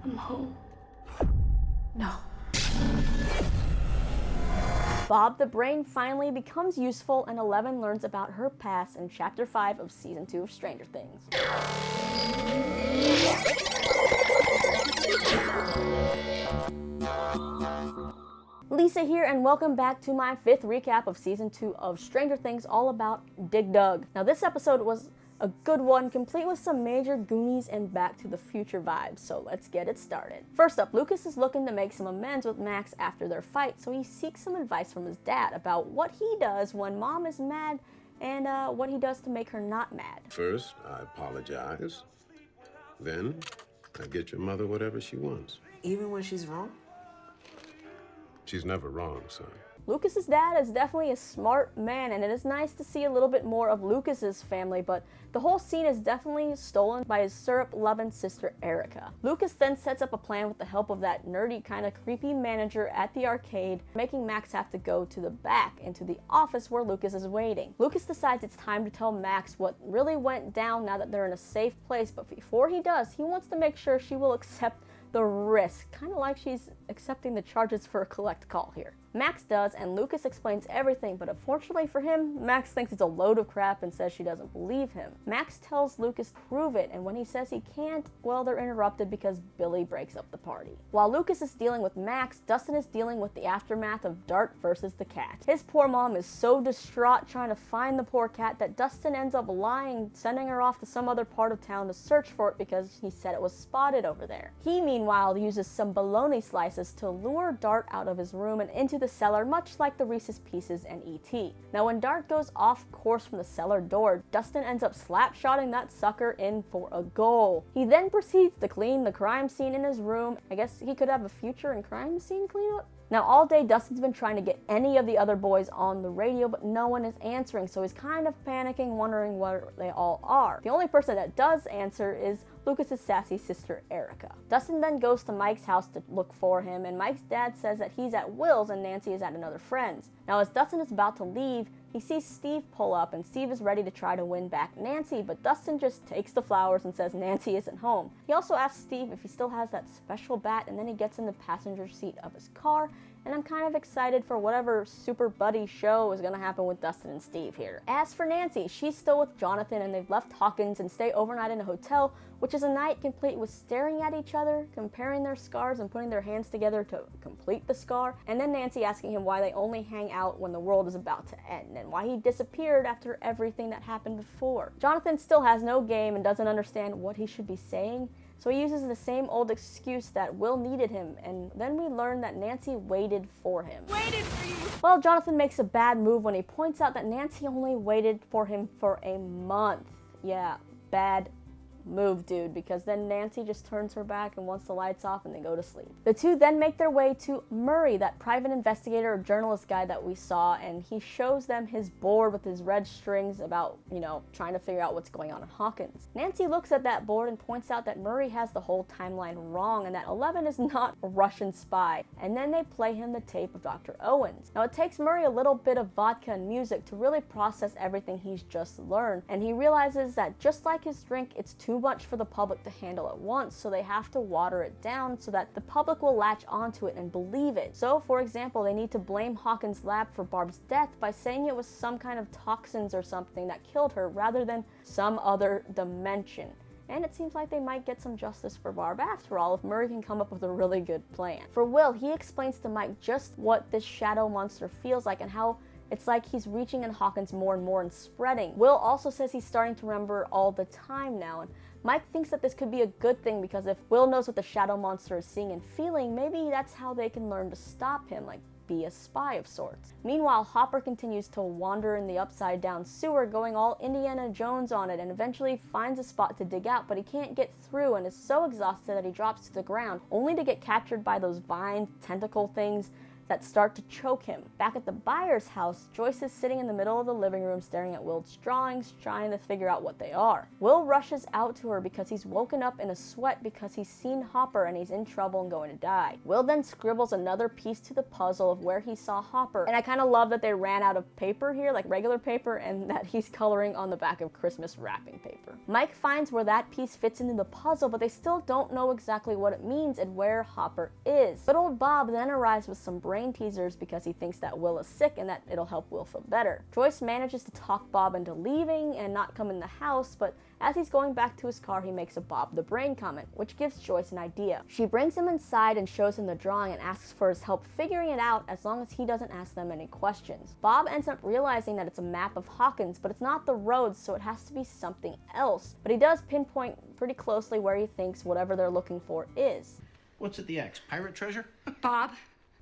I'm home. No. Bob the Brain finally becomes useful, and Eleven learns about her past in Chapter 5 of Season 2 of Stranger Things. Lisa here, and welcome back to my 5th recap of Season 2 of Stranger Things, all about Dig Dug. Now this episode was a good one, complete with some major Goonies and Back to the Future vibes, so let's get it started. First up, Lucas is looking to make some amends with Max after their fight, so he seeks some advice from his dad about what he does when Mom is mad and what he does to make her not mad. First, I apologize. Then, I get your mother whatever she wants. Even when she's wrong? She's never wrong, son. Lucas's dad is definitely a smart man, and it is nice to see a little bit more of Lucas's family, but the whole scene is definitely stolen by his syrup-loving sister Erica. Lucas then sets up a plan with the help of that nerdy, kind of creepy manager at the arcade, making Max have to go to the back into the office where Lucas is waiting. Lucas decides it's time to tell Max what really went down now that they're in a safe place, but before he does, he wants to make sure she will accept the risk, kind of like she's accepting the charges for a collect call here. Max does, and Lucas explains everything, but unfortunately for him, Max thinks it's a load of crap and says she doesn't believe him. Max tells Lucas to prove it, and when he says he can't, well, they're interrupted because Billy breaks up the party. While Lucas is dealing with Max, Dustin is dealing with the aftermath of Dart versus the cat. His poor mom is so distraught trying to find the poor cat that Dustin ends up lying, sending her off to some other part of town to search for it because he said it was spotted over there. He, meanwhile, uses some bologna slices to lure Dart out of his room and into the cellar, much like the Reese's Pieces and E.T. Now when Dart goes off course from the cellar door, Dustin ends up slap-shotting that sucker in for a goal. He then proceeds to clean the crime scene in his room. I guess he could have a future in crime scene cleanup? Now all day Dustin's been trying to get any of the other boys on the radio, but no one is answering, so he's kind of panicking, wondering where they all are. The only person that does answer is Lucas's sassy sister Erica. Dustin then goes to Mike's house to look for him, and Mike's dad says that he's at Will's and Nancy is at another friend's. Now as Dustin is about to leave, he sees Steve pull up, and Steve is ready to try to win back Nancy, but Dustin just takes the flowers and says Nancy isn't home. He also asks Steve if he still has that special bat, and then he gets in the passenger seat of his car, and I'm kind of excited for whatever super buddy show is going to happen with Dustin and Steve here. As for Nancy, she's still with Jonathan, and they've left Hawkins and stay overnight in a hotel, which is a night complete with staring at each other, comparing their scars, and putting their hands together to complete the scar, and then Nancy asking him why they only hang out when the world is about to end, and why he disappeared after everything that happened before. Jonathan still has no game and doesn't understand what he should be saying, so he uses the same old excuse that Will needed him, and then we learn that Nancy waited for him. Waited for you! Well, Jonathan makes a bad move when he points out that Nancy only waited for him for a month. Yeah, bad move, dude, because then Nancy just turns her back and wants the lights off and they go to sleep. The two then make their way to Murray, that private investigator or journalist guy that we saw, and he shows them his board with his red strings about, trying to figure out what's going on in Hawkins. Nancy looks at that board and points out that Murray has the whole timeline wrong and that 11 is not a Russian spy, and then they play him the tape of Dr. Owens. Now it takes Murray a little bit of vodka and music to really process everything he's just learned, and he realizes that just like his drink, it's too much for the public to handle at once, so they have to water it down so that the public will latch onto it and believe it. So, for example, they need to blame Hawkins' lab for Barb's death by saying it was some kind of toxins or something that killed her rather than some other dimension. And it seems like they might get some justice for Barb after all if Murray can come up with a really good plan. For Will, he explains to Mike just what this shadow monster feels like and how it's like he's reaching in Hawkins more and more and spreading. Will also says he's starting to remember all the time now, and Mike thinks that this could be a good thing because if Will knows what the shadow monster is seeing and feeling, maybe that's how they can learn to stop him, like be a spy of sorts. Meanwhile, Hopper continues to wander in the upside down sewer, going all Indiana Jones on it, and eventually finds a spot to dig out, but he can't get through and is so exhausted that he drops to the ground, only to get captured by those vine tentacle things that start to choke him. Back at the Byers' house, Joyce is sitting in the middle of the living room staring at Will's drawings, trying to figure out what they are. Will rushes out to her because he's woken up in a sweat because he's seen Hopper and he's in trouble and going to die. Will then scribbles another piece to the puzzle of where he saw Hopper, and I kind of love that they ran out of paper here, like regular paper, and that he's coloring on the back of Christmas wrapping paper. Mike finds where that piece fits into the puzzle, but they still don't know exactly what it means and where Hopper is. But old Bob then arrives with some brain teasers because he thinks that Will is sick and that it'll help Will feel better. Joyce manages to talk Bob into leaving and not come in the house, but as he's going back to his car, he makes a Bob the Brain comment, which gives Joyce an idea. She brings him inside and shows him the drawing and asks for his help figuring it out as long as he doesn't ask them any questions. Bob ends up realizing that it's a map of Hawkins, but it's not the roads, so it has to be something else. But he does pinpoint pretty closely where he thinks whatever they're looking for is. What's at the X? Pirate treasure? Bob?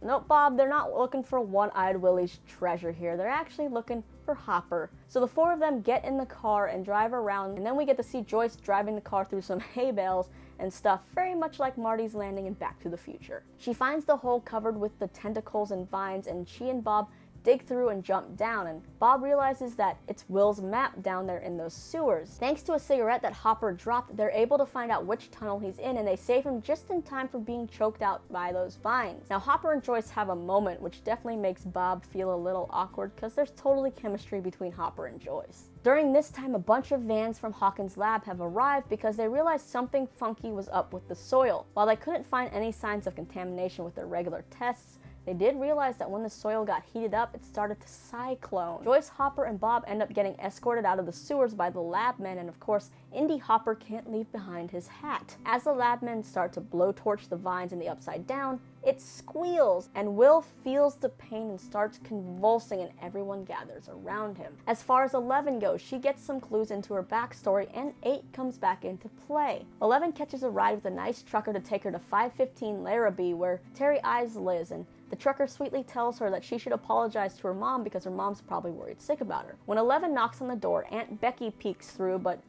Nope, Bob, they're not looking for One-Eyed Willie's treasure here. They're actually looking for Hopper. So the four of them get in the car and drive around, and then we get to see Joyce driving the car through some hay bales and stuff, very much like Marty's Landing in Back to the Future. She finds the hole covered with the tentacles and vines, and she and Bob dig through and jump down, and Bob realizes that it's Will's map down there in those sewers. Thanks to a cigarette that Hopper dropped, they're able to find out which tunnel he's in, and they save him just in time for being choked out by those vines. Now Hopper and Joyce have a moment which definitely makes Bob feel a little awkward because there's totally chemistry between Hopper and Joyce. During this time, a bunch of vans from Hawkins' lab have arrived because they realized something funky was up with the soil. While they couldn't find any signs of contamination with their regular tests, they did realize that when the soil got heated up, it started to cyclone. Joyce, Hopper, and Bob end up getting escorted out of the sewers by the lab men, and of course, Indy Hopper can't leave behind his hat. As the lab men start to blowtorch the vines in the Upside Down, it squeals, and Will feels the pain and starts convulsing, and everyone gathers around him. As far as 11 goes, she gets some clues into her backstory, and 8 comes back into play. 11 catches a ride with a nice trucker to take her to 515 Larrabee, where Terry Eyes lives, and the trucker sweetly tells her that she should apologize to her mom because her mom's probably worried sick about her. When 11 knocks on the door, Aunt Becky peeks through, but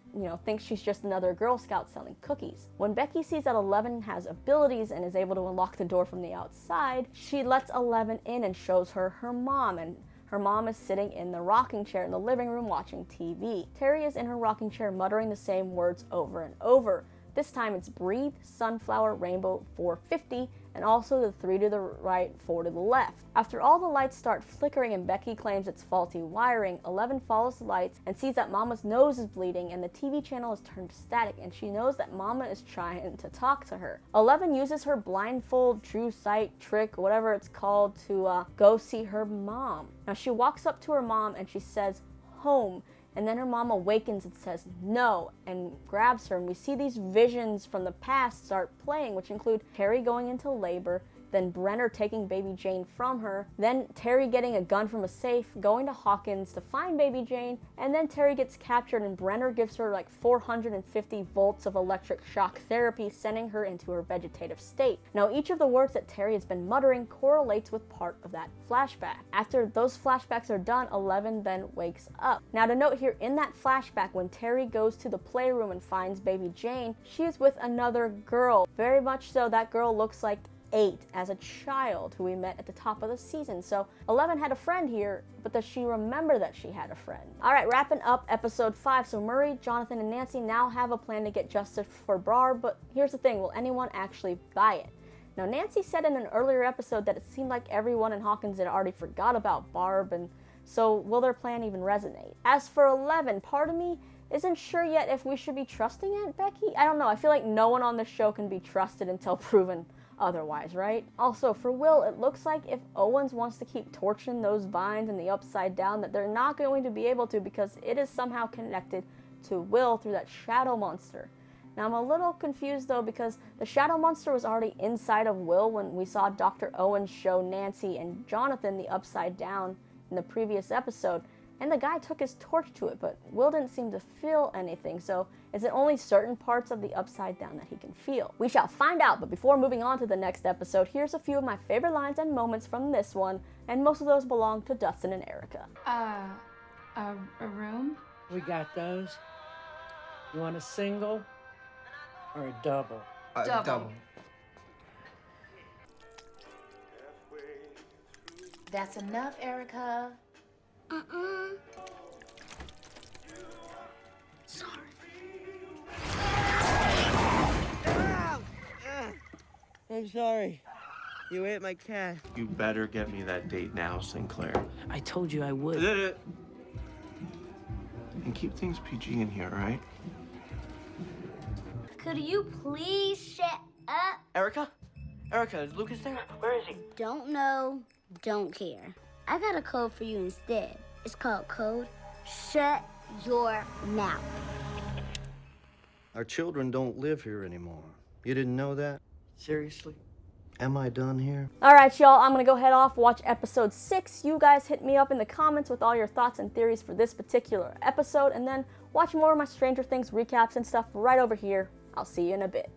thinks she's just another Girl Scout selling cookies. When Becky sees that 11 has abilities and is able to unlock the door from the outside, she lets 11 in and shows her her mom, and her mom is sitting in the rocking chair in the living room watching TV. Terry is in her rocking chair muttering the same words over and over. This time it's breathe, sunflower, rainbow, 450, and also the 3 to the right, 4 to the left. After all the lights start flickering and Becky claims it's faulty wiring, 11 follows the lights and sees that Mama's nose is bleeding and the TV channel is turned to static, and she knows that Mama is trying to talk to her. 11 uses her blindfold, true sight trick, whatever it's called, to go see her mom. Now she walks up to her mom and she says, home. And then her mom awakens and says no and grabs her, and we see these visions from the past start playing, which include Terry going into labor, then Brenner taking baby Jane from her, then Terry getting a gun from a safe, going to Hawkins to find baby Jane, and then Terry gets captured and Brenner gives her like 450 volts of electric shock therapy, sending her into her vegetative state. Now each of the words that Terry has been muttering correlates with part of that flashback. After those flashbacks are done, 11 then wakes up. Now to note here, in that flashback when Terry goes to the playroom and finds baby Jane, she is with another girl. Very much so, that girl looks like 8 as a child who we met at the top of the season. So 11 had a friend here, but does she remember that she had a friend? Alright, wrapping up episode 5. So Murray, Jonathan, and Nancy now have a plan to get justice for Barb, but here's the thing, will anyone actually buy it? Now Nancy said in an earlier episode that it seemed like everyone in Hawkins had already forgot about Barb, and so will their plan even resonate? As for 11, part of me isn't sure yet if we should be trusting Aunt Becky. I don't know, I feel like no one on this show can be trusted until proven otherwise, right? Also, for Will, it looks like if Owens wants to keep torching those vines in the Upside Down, that they're not going to be able to because it is somehow connected to Will through that shadow monster. Now, I'm a little confused though because the shadow monster was already inside of Will when we saw Dr. Owens show Nancy and Jonathan the Upside Down in the previous episode, and the guy took his torch to it, but Will didn't seem to feel anything, so is it only certain parts of the Upside Down that he can feel? We shall find out, but before moving on to the next episode, here's a few of my favorite lines and moments from this one, and most of those belong to Dustin and Erica. A room? We got those. You want a single or a double? Double. That's enough, Erica. Sorry. I'm sorry. You ate my cat. You better get me that date now, Sinclair. I told you I would. And keep things PG in here, all right? Could you please shut up? Erica? Erica, is Lucas there? Where is he? Don't know, don't care. I got a code for you instead. It's called Code Shut Your Mouth. Our children don't live here anymore. You didn't know that? Seriously? Am I done here? Alright, y'all, I'm gonna go head off, watch episode 6. You guys hit me up in the comments with all your thoughts and theories for this particular episode, and then watch more of my Stranger Things recaps and stuff right over here. I'll see you in a bit.